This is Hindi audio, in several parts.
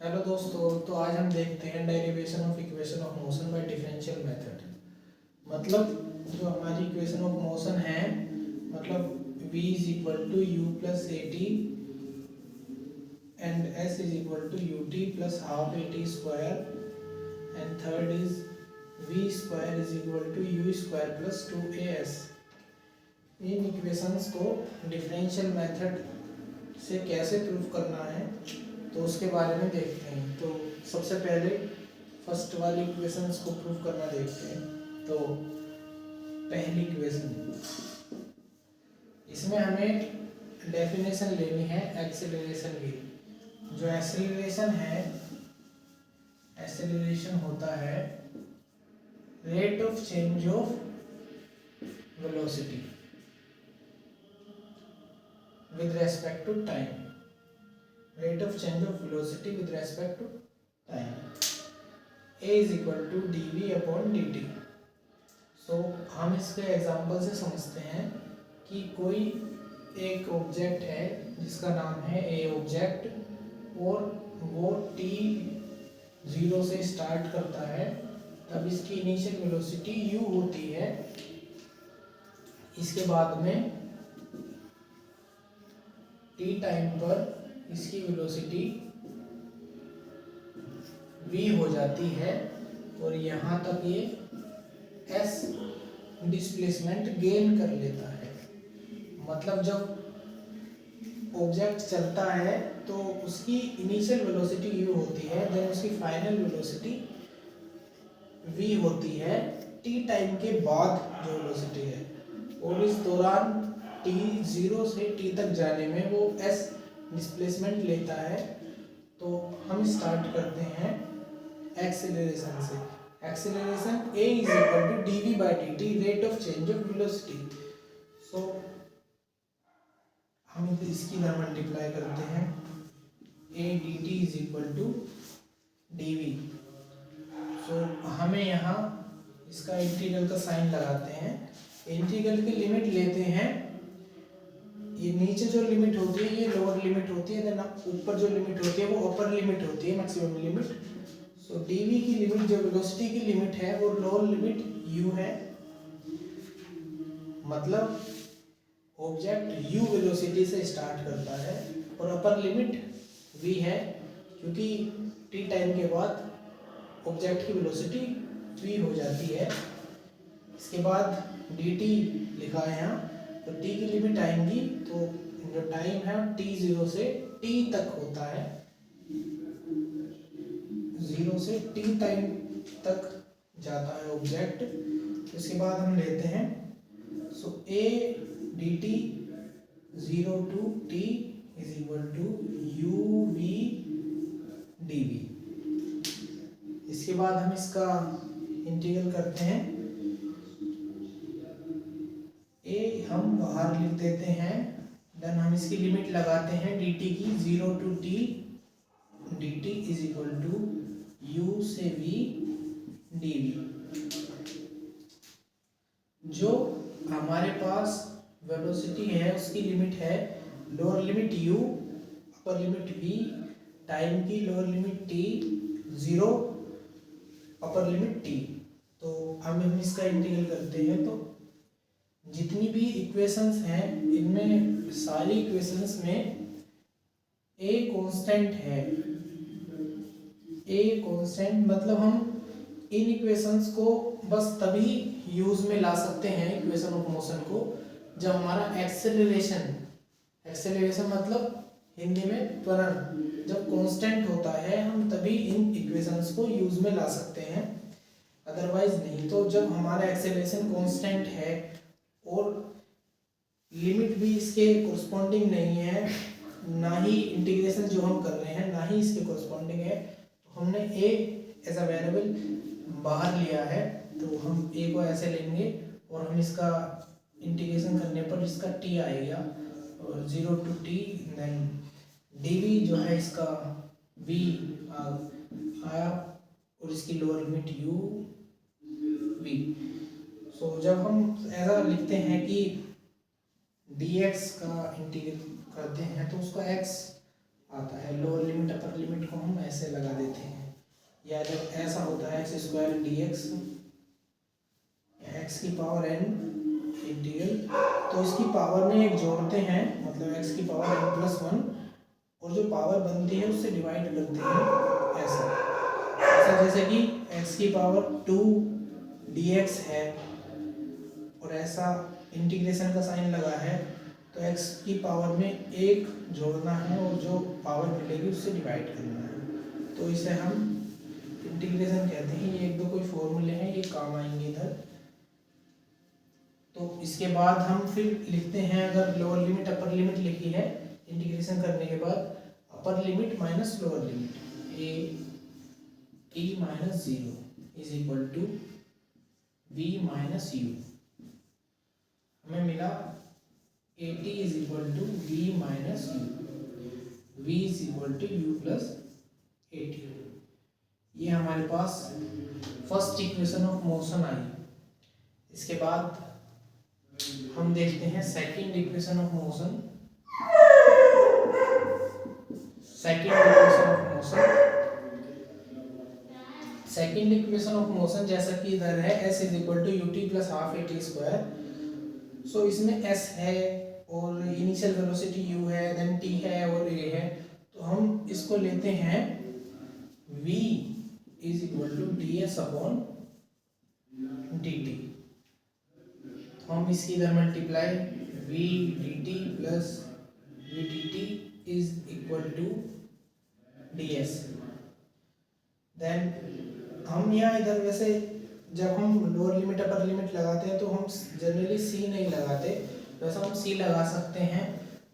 हेलो दोस्तों, तो आज हम देखते हैं derivation of equation of motion by differential method. मतलब जो हमारी इक्वेशन ऑफ मोशन है, मतलब v is equal to you plus A t and s is equal to U T plus half A T square and third is v square is equal to you square plus two a s. इन इक्वेशंस को डिफरेंशियल मेथड से कैसे प्रूव करना है तो उसके बारे में देखते हैं। तो सबसे पहले फर्स्ट वाली इक्वेशंस को प्रूव करना देखते हैं। तो पहली इक्वेशन, इसमें हमें डेफिनेशन लेनी है एक्सेलरेशन की। जो एक्सेलरेशन है, एक्सेलरेशन होता है rate of change of velocity with respect to time, rate of change of velocity with respect to time, a is equal to dv upon dt। so हम इसके एग्जांपल से समझते हैं कि कोई एक ऑब्जेक्ट है जिसका नाम है ए ऑब्जेक्ट और वो t 0 से स्टार्ट करता है, तब इसकी इनिशियल वेलोसिटी u होती है। इसके बाद में t टाइम पर इसकी वेलोसिटी v हो जाती है और यहाँ तक ये s डिस्प्लेसमेंट गेन कर लेता है। मतलब जब ऑब्जेक्ट चलता है तो उसकी इनिशियल वेलोसिटी u होती है, देन उसकी फाइनल वेलोसिटी v होती है t टाइम के बाद जो वेलोसिटी है, और इस दौरान t 0 से t तक जाने में वो s डिस्प्लेसमेंट लेता है। तो हम स्टार्ट करते हैं एक्सेलरेशन से। Acceleration a is equal to dv by dt, rate of change of velocity. So हम इसकी इधर मल्टीप्लाई करते हैं, a dt is equal to dv। So हमें यहाँ इसका इंटीग्रल का साइन लगाते हैं, इंटीग्रल की लिमिट लेते हैं। ये नीचे जो लिमिट होती है ये लोअर लिमिट होती है, देन ऊपर जो लिमिट होती है वो अपर लिमिट होती है, मैक्सिमम लिमिट। सो dv की लिमिट जो वेलोसिटी की लिमिट है वो लोअर लिमिट u है। मतलब ऑब्जेक्ट u वेलोसिटी से स्टार्ट करता है और अपर लिमिट v है, क्योंकि t टाइम के बाद ऑब्जेक्ट की वेलोसिटी v हो जाती है। इसके बाद dt लिखा है यहाँ, तो t की लिमिट आएंगी तो जो टाइम है t 0 से t तक होता है, 0 से t टाइम तक जाता है ऑब्जेक्ट। इसके बाद हम लेते हैं सो a dt 0 to t is equal to u v dv। इसके बाद हम इसका इंटीग्रल करते हैं, a हम बाहर लिख देते हैं, देन हम इसकी लिमिट लगाते हैं dt की 0 to t, dt is equal to u से v dv। जो हमारे पास वेलोसिटी है उसकी लिमिट है lower limit u, upper limit v, time की lower limit t 0, upper limit t। तो हम इसका इंटीग्रल करते हैं, तो जितनी भी इक्वेशंस हैं इनमें सारी इक्वेशंस में a कांस्टेंट है। a कांस्टेंट मतलब हम इन इक्वेशंस को बस तभी यूज में ला सकते हैं इक्वेशन ऑफ मोशन को जब हमारा एक्सेलरेशन, एक्सेलरेशन मतलब हिंदी में त्वरण, जब कांस्टेंट होता है हम तभी इन इक्वेशंस को यूज में ला सकते हैं, अदरवाइज नहीं। तो जब हमारा एक्सेलरेशन कांस्टेंट है और लिमिट भी इसके कोरस्पॉन्डिंग नहीं है, ना ही इंटीग्रेशन जो हम कर रहे हैं ना ही इसके कोरस्पॉन्डिंग है, तो हमने a एज अ वेरिएबल बाहर लिया है, तो हम a को ऐसे लेंगे और हम इसका इंटीग्रेशन करने पर इसका t आएगा और 0 to t, देन dv जो है इसका v आया और इसकी लोअर लिमिट u v। सो जब हम ऐसा लिखते हैं कि dx का इंटीग्रेट करते हैं तो उसका x आता है, लोअर लिमिट अपर लिमिट को हम ऐसे लगा देते हैं, या जब ऐसा होता है एक्स स्क्वायर डी एक्स की पावर एन इंटीग्रल, तो इसकी पावर में एक जोड़ते हैं, मतलब एक्स की पावर एन प्लस वन, और जो पावर बनती है उससे डिवाइड करते हैं ऐसा। ऐसा जैसे कि एक्स की पावर टू डी एक्स है, और ऐसा इंटीग्रेशन का साइन लगा है, तो x की पावर में एक जोड़ना है और जो पावर मिलेगी उससे डिवाइड करना है, तो इसे हम इंटीग्रेशन कहते हैं। ये एक दो कोई फॉर्मूले हैं, ये काम आएंगे इधर। तो इसके बाद हम फिर लिखते हैं, अगर लोअर लिमिट अपर लिमिट लिखी है इंटीग्रेशन करने के बाद, upper limit minus lower limit a t minus zero is equal to v minus u. हमें मिला a t is equal to v minus u, v is equal to you plus A t. ये हमारे पास फर्स्ट इक्वेशन ऑफ मोशन आई। इसके बाद हम देखते हैं second equation of motion. Second equation of motion जैसा कि इधर है s is equal to U T plus half A T square. So इसमें s है और इनिशियल वेलोसिटी u है, देन t है और a है, तो हम इसको लेते हैं v is equal to D S upon D T. तो हम इसकी इधर multiply v D T plus v D T is equal to D S. Then हम यहाँ इधर वैसे जब हम लोअर लिमिट अपर लिमिट लगाते हैं तो हम जनरली सी नहीं लगाते, वैसे हम सी लगा सकते हैं,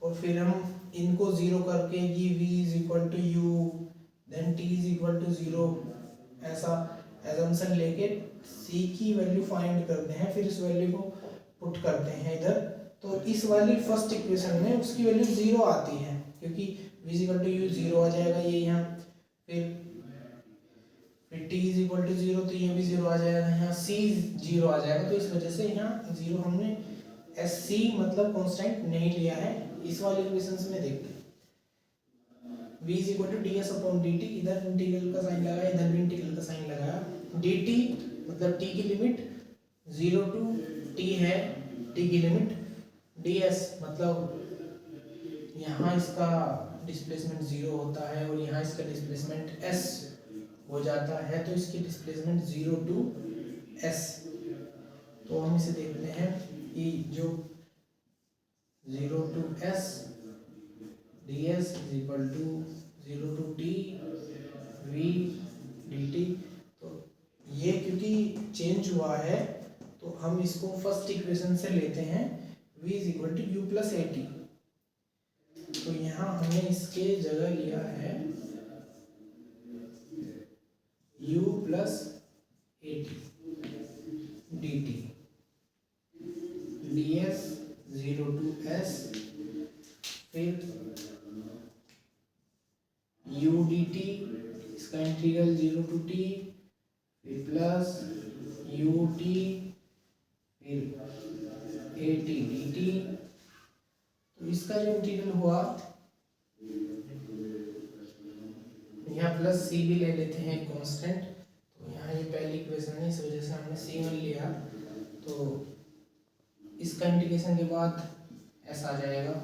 और फिर हम इनको जीरो करके ये v is equal to U, then t is equal to zero, ऐसा एजम्पशन लेके c की वैल्यू फाइंड करते हैं, फिर इस वैल्यू को पुट करते हैं इधर। तो इस वाली फर्स्ट इक्वेशन में उसकी वैल्यू जीरो आती है, क्योंकि v is equal to u zero आ जाएगा ये यहाँ, फिर t is equal to zero, तो ये भी जीरो आ जाएगा, यहाँ c जीरो आ जाएगा, तो इस वजह से यहाँ जीरो हमने एस सी मतलब कांस्टेंट नहीं लिया है। इस वाले इक्वेशंस में देखते हैं v is equal to D S upon D T, इधर इंटीग्रल का साइन लगाया, इधर भी इंटीग्रल का साइन लगाया, डी टी मतलब t की लिमिट 0 टू t है, t की लिमिट, डी एस मतलब यहाँ इसका डिस्प्लेसमेंट 0 होता है और यहाँ इसका डिस्प्लेसमेंट s हो जाता है, तो इसकी डिस्प्लेसमेंट 0 टू s। तो हम इसे देखते हैं कि जो 0 to s ds is equal to 0 to t v dt। तो ये क्योंकि चेंज हुआ है तो हम इसको फर्स्ट इक्वेशन से लेते हैं, v is equal to you plus A T. तो यहाँ हमने इसके जगह लिया है u plus A T D T, D S 0 to s, फिर u डी टी, इसका इंटीग्रल 0 टू t, फिर प्लस u टी, फिर ए टी डी टी। तो इसका जो इंटीग्रल हुआ, यहाँ प्लस सी भी ले लेते हैं कांस्टेंट, तो यहाँ ये पहली इक्वेशन है, इस वजह से हमने सी वन लिया। तो इसका इंटीग्रेशन के बाद ऐसा आ जाएगा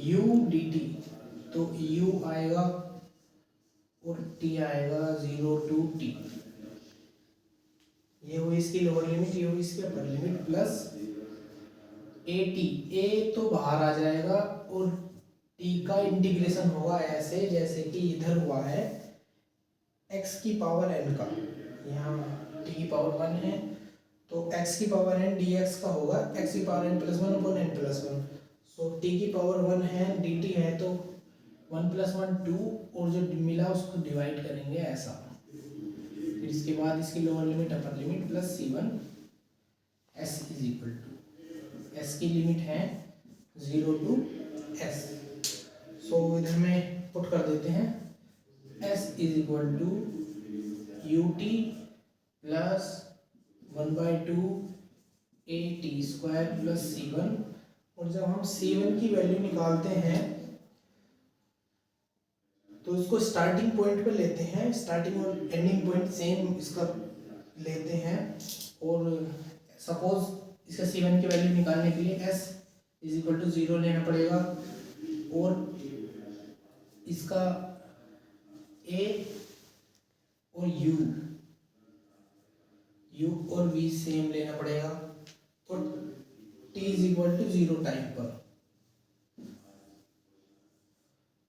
u डी टी, तो u आएगा और t आएगा 0 टू t। ये हुई इसकी लोअर लिमिट, ये हुई इसकी upper limit, plus A T, A तो बाहर आ जाएगा और t का इंटीग्रेशन होगा ऐसे जैसे कि इधर हुआ है x की पावर n का, यहाँ t की पावर 1 है तो x की पावर n dx का होगा x की power n plus 1 upon n plus 1। सो t की पावर 1 है, dt है, तो 1 प्लस 1 2, और जो मिला उसको डिवाइड करेंगे ऐसा। फिर इसके बाद इसकी lower limit upper limit plus c1 s is equal to, s की लिमिट है 0 टू s। सो इधर में पुट कर देते हैं s is equal to U T plus 1/2 A T square plus c1। और जब हम c1 की वैल्यू निकालते हैं तो इसको स्टार्टिंग पॉइंट पे लेते हैं, स्टार्टिंग और एंडिंग पॉइंट सेम इसका लेते हैं और सपोज इसका C1 की वैल्यू निकालने के लिए s इज इक्वल टू 0 लेना पड़ेगा और इसका a और u और v सेम लेना पड़ेगा और t is equal to 0 time पर।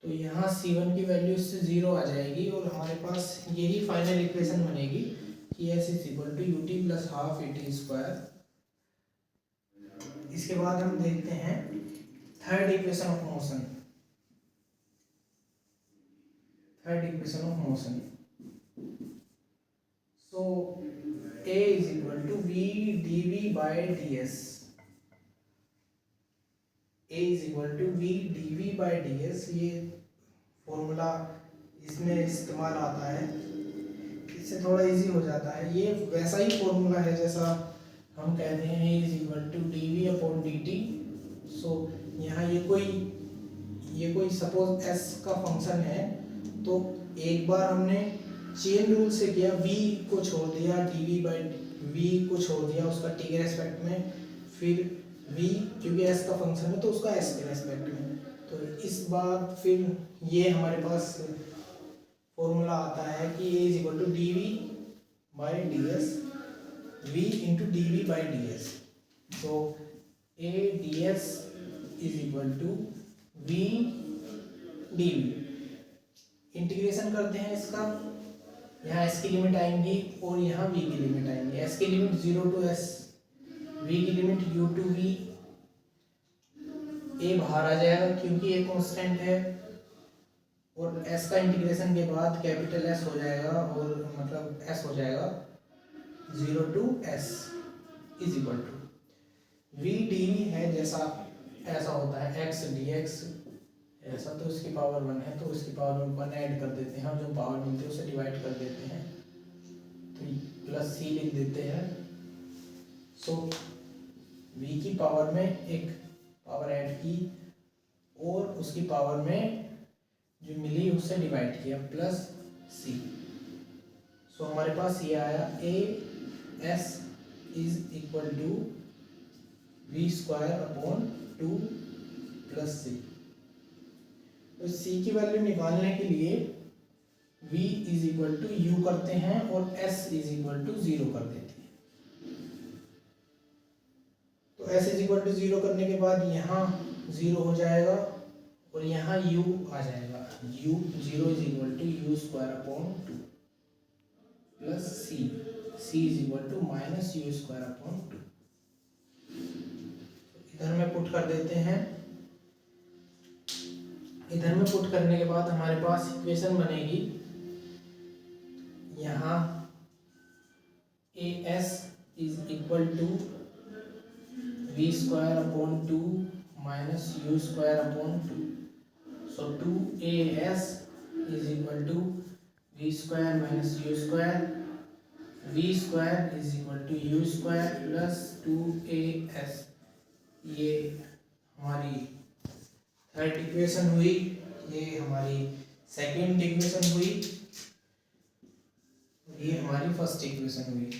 तो यहाँ C1 की वैल्यू इससे 0 आ जाएगी और हमारे पास यही फाइनल इक्वेशन बनेगी कि s is equal to ut plus half at square. इसके बाद हम देखते हैं third equation of motion. So a is equal to v dv by ds। a is equal to v dv by ds, ये फॉर्मूला इसमें इस्तेमाल आता है, इससे थोड़ा इजी हो जाता है। ये वैसा ही फॉर्मूला है जैसा हम कहते हैं a is equal to dv upon dt। So यहाँ ये कोई सपोज s का फंक्शन है, तो एक बार हमने चेन रूल से किया, v को छोड़ दिया, dv बाय v को छोड़ दिया उसका t के रेस्पेक्ट में, फिर v क्योंकि s का फंक्शन है तो उसका s के रेस्पेक्ट में। तो इस बार फिर ये हमारे पास फॉर्मूला आता है कि a is equal to dv by ds, v into dv by ds। तो a ds is equal to v dv। Integration करते हैं इसका, यहाँ s की लिमिट आएंगी और यहाँ v की लिमिट आएंगी। s की लिमिट 0 टू s, v की limit u to v। a बाहर आ जाएगा क्योंकि a कांस्टेंट है और s का इंटीग्रेशन के बाद कैपिटल S हो जाएगा और मतलब s हो जाएगा 0 to s is equal to v dv है, जैसा ऐसा होता है x dx ऐसा, तो इसकी पावर 1 है तो इसकी पावर 1 ऐड कर देते हैं, जो पावर मिलती है उसे डिवाइड कर देते हैं तो प्लस c लिख देते हैं। सो v की पावर में एक पावर ऐड की और उसकी पावर में जो मिली उससे डिवाइड किया प्लस c। सो हमारे पास ये आया a s is equal to v square upon 2 plus c। तो c की वैल्यू निकालने के लिए v is equal to u करते हैं और s इज इक्वल टू 0 कर देते हैं। तो s इज इक्वल टू 0 करने के बाद यहाँ 0 हो जाएगा और यहाँ u आ जाएगा, u 0 is equal to u square upon 2 plus c is equal to minus u square upon 2। इधर में पुट कर देते हैं। इधर में पुट करने के बाद हमारे पास इक्वेशन बनेगी, यहाँ as is equal to v square upon 2 minus u square upon 2। So 2as is equal to v square minus u square, v square is equal to u square plus 2as। ये हमारी थर्ड इक्वेशन हुई, ये हमारी सेकंड इक्वेशन हुई, ये हमारी फर्स्ट इक्वेशन हुई।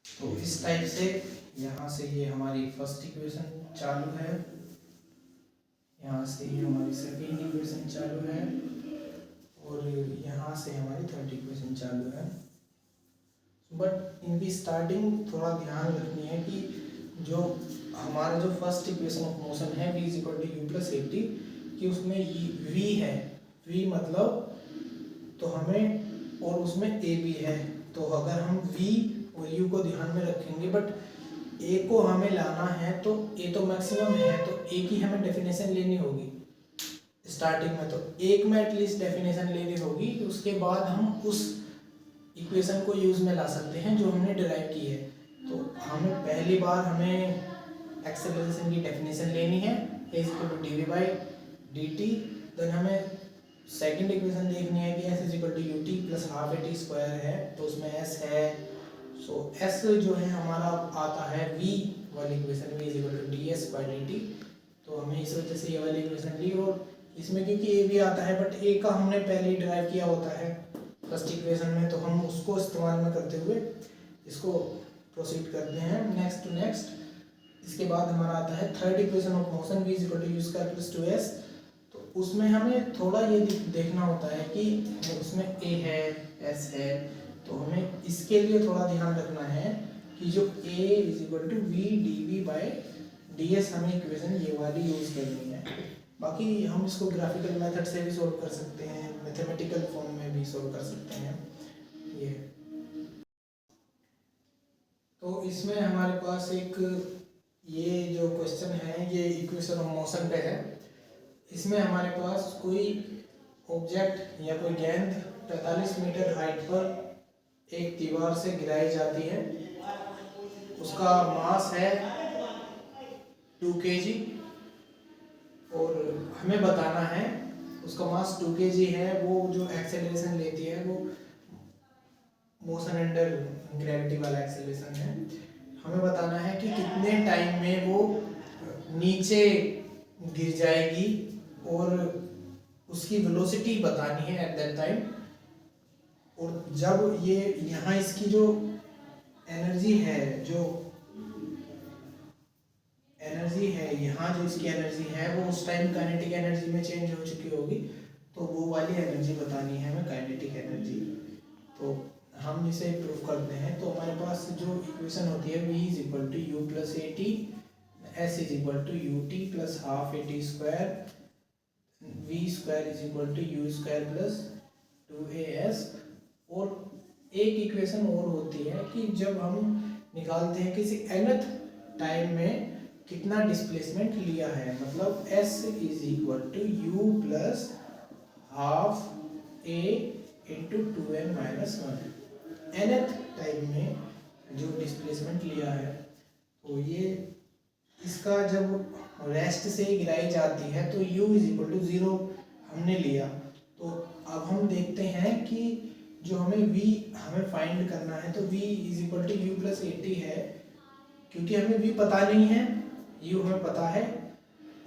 तो इस टाइप से यहाँ से ये हमारी फर्स्ट इक्वेशन चालू है, यहाँ से ये हमारी सेकंड इक्वेशन चालू है और यहाँ से हमारी थर्ड इक्वेशन चालू है। बट इनकी स्टार्टिंग थोड़ा ध्यान रखनी है कि जो हमारा जो फर्स्ट इक्वेशन ऑफ मोशन है v is equal to you plus A T, कि उसमें v है, v मतलब तो हमें और उसमें a भी है, तो अगर हम v और u को ध्यान में रखेंगे बट a को हमें लाना है तो a तो मैक्सिमम है तो a की हमें डेफिनेशन लेनी होगी स्टार्टिंग में, तो एक में एटलीस्ट डेफिनेशन लेनी होगी, उसके बाद हम उस इक्वेशन को यूज में ला सकते हैं जो हमने डिराइव की है। तो हमें पहली बार हमें एक्सेलरेशन की डेफिनेशन लेनी है a is equal to D by D T. Then हमें सेकंड इक्वेशन देखनी है कि s is equal to U T plus half A T square है, तो उसमें s है। सो s जो है हमारा आता है v वाली equation v is equal to D S by D T, तो हमें इस वजह से ये वाली इक्वेशन ली और इसमें क्योंकि ए भी आता है बट ए का हमने पहले ही ड्राइव किया होता है फर्स्ट इक्वेशन में, तो हम उसको इस्तेमाल में करते हुए इसको प्रोसीड करते हैं नेक्स्ट टू नेक्स्ट। इसके बाद हमारा आता है third equation of motion v equal to you square plus 2s। तो उसमें हमें थोड़ा ये देखना होता है कि उसमें a है s है, तो हमें इसके लिए थोड़ा ध्यान रखना है कि जो a is equal to V D V by D S, हमें इक्वेशन ये वाली यूज़ करनी है। बाकी हम इसको ग्राफिकल मेथड से भी सॉल्व कर सकते हैं, मैथमेटिकल फॉर्म में भी सॉल्व कर सकते हैं ये। तो इसमें हमारे पास एक ये जो क्वेश्चन है ये इक्वेशन ऑफ मोशन पे है। इसमें हमारे पास कोई ऑब्जेक्ट या कोई गेंद 45 मीटर हाइट पर एक दीवार से गिराई जाती है, उसका मास है 2 kg और हमें बताना है उसका मास 2 kg है, वो जो एक्सेलरेशन लेती है वो मोशन अंडर ग्रेविटी वाला एक्सेलरेशन है। हमें बताना है कि कितने टाइम में वो नीचे गिर जाएगी और उसकी वेलोसिटी बतानी है एट दैट टाइम। और जब ये यहाँ इसकी जो एनर्जी है, यहाँ जो इसकी एनर्जी है वो उस टाइम काइनेटिक एनर्जी में चेंज हो चुकी होगी, तो वो वाली एनर्जी बतानी है हमें, काइनेटिक एनर्जी। तो हम इसे प्रूफ करते हैं। तो हमारे पास जो इक्वेशन होती है v is equal to you plus A T, S is equal to U T plus half A T square, V square is equal to you square plus 2as। और एक इक्वेशन और होती है कि जब हम निकालते हैं किसी nth टाइम में कितना डिस्प्लेसमेंट लिया है, मतलब s is equal to you plus half a into 2n minus 1, nth time में जो डिस्प्लेसमेंट लिया है। तो ये इसका जब रेस्ट से गिराई जाती है तो u इज इक्वल टू 0 हमने लिया। तो अब हम देखते हैं कि जो हमें फाइंड करना है, तो v is equal to you plus A T है, क्योंकि हमें v पता नहीं है, u हमें पता है,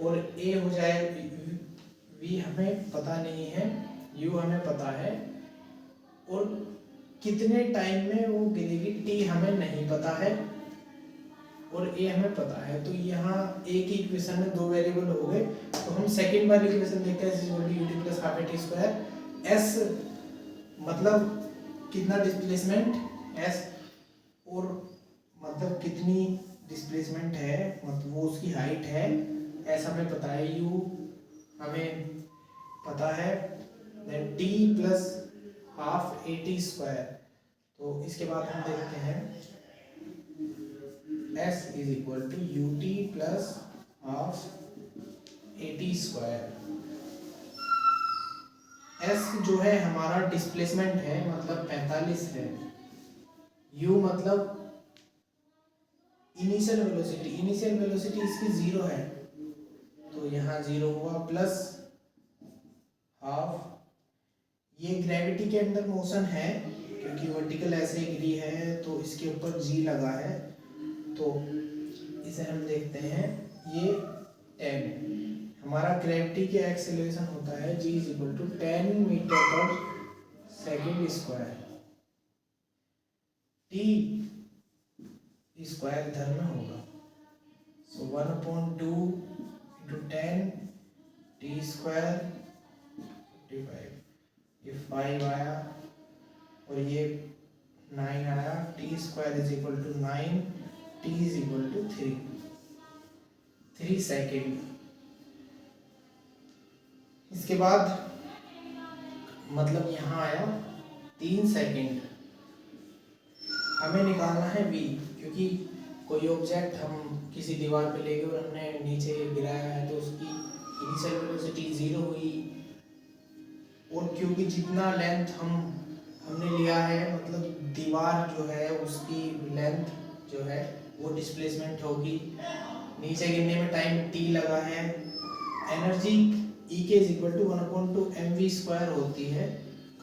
और a हो जाए, v हमें पता नहीं है, u हमें पता है, और कितने टाइम में वो गिरेगी t हमें नहीं पता है, और a हमें पता है। तो यहाँ एक ही इक्वेशन में दो वेरिएबल हो गए। तो हम सेकंड वाली इक्वेशन देखते हैं, ut plus half A T square. s मतलब कितना डिस्प्लेसमेंट, s और मतलब कितनी डिस्प्लेसमेंट है, मतलब वो उसकी हाइट है, s हमें पता है, u हमें पता है, then t plus half A T square. तो इसके बाद हम देखते हैं s is equal to U T plus half A T square. s जो है हमारा डिस्प्लेसमेंट है, मतलब 45 है, u मतलब इनिशियल वेलोसिटी इसकी 0 है, तो यहाँ 0 हुआ, प्लस हाफ, ये ग्रेविटी के अंदर मोशन है क्योंकि वर्टिकल ऐसे गिरी है तो इसके ऊपर g लगा है, तो इसे हम देखते हैं, ये 10 हमारा ग्रेविटी के एक्सेलरेशन होता है g is equal to 10 metre पर सेकेंड स्क्वायर, t स्क्वायर इधर में होगा, सो 1/2 इंटू 10 टी स्क्वायर 55, ये 5 आया और ये 9 आया, T square is equal to 9, T is equal to 3 second. इसके बाद मतलब यहाँ आया 3 सेकेंड। हमें निकालना है v, क्योंकि कोई ऑब्जेक्ट हम किसी दीवार पे ले गए और हमने नीचे गिराया है तो उसकी इनिशियल वेलोसिटी 0 हुई, और क्योंकि जितना लेंथ हमने लिया है, मतलब दीवार जो है उसकी लेंथ जो है वो डिस्प्लेसमेंट होगी, नीचे गिरने में टाइम t लगा है, एनर्जी E के is equal to 1/2 mv square होती है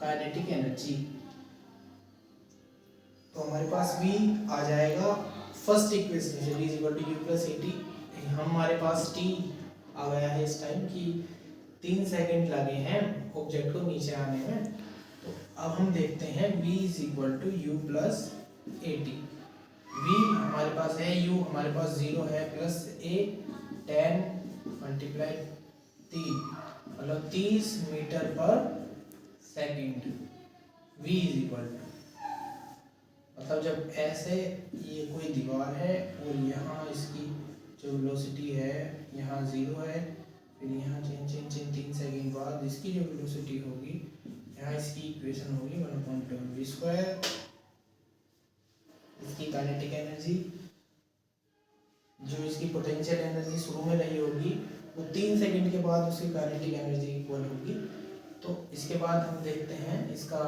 काइनेटिक एनर्जी। तो हमारे पास v आ जाएगा फर्स्ट इक्वेशन से, v is equal to you plus A T, हमारे पास t आ गया है इस टाइम की 3 सेकंड लगे हैं ऑब्जेक्ट को नीचे आने में। तो अब हम देखते हैं v is equal to you plus A T. v हमारे पास है, u हमारे पास 0 है, प्लस a 10 मल्टीप्लाई 3 मतलब 30 मीटर पर second. v is equal to मतलब जब ऐसे ये कोई दीवार है और यहाँ इसकी जो वेलोसिटी है यहाँ 0 है, फिर यहाँ चेंज 3 सेकंड बाद इसकी जो वेलोसिटी होगी, यहाँ इसकी इक्वेशन होगी 1/v²। इसकी काइनेटिक एनर्जी जो इसकी पोटेंशियल एनर्जी शुरू में रही होगी वो 3 सेकंड के बाद उसकी काइनेटिक एनर्जी इक्वल होगी। तो इसके बाद हम देखते हैं इसका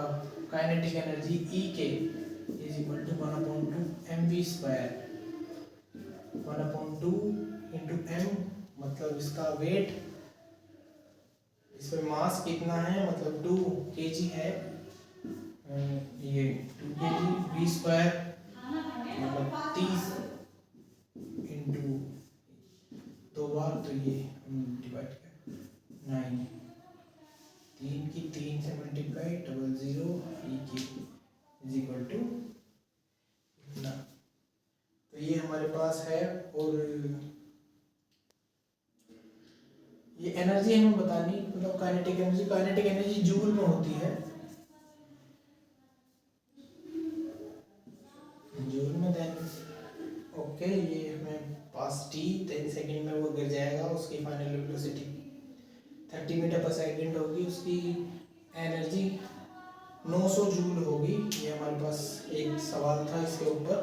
kinetic energy E K is equal to 1/2mv²। 1/2 into M मतलब इसका वेट, इस पर मास कितना है मतलब 2 kg है, ये 2 kg v² मतलब 30 इंटू 2 बार, तो ये हम डिवाइड कर 9, 3 की 3 से मल्टीप्लाई 00 ई की इज इक्वल टू इतना। तो ये हमारे पास है। और ये एनर्जी हमें बतानी मतलब काइनेटिक एनर्जी जूल में होती है, जूल में। देन ओके, ये हमें पास t 10 सेकंड में वो गिर जाएगा, उसकी फाइनल वेलोसिटी 30 मीटर पर सेकंड होगी, उसकी एनर्जी 900 जूल होगी। ये हमारे पास एक सवाल था इसके ऊपर।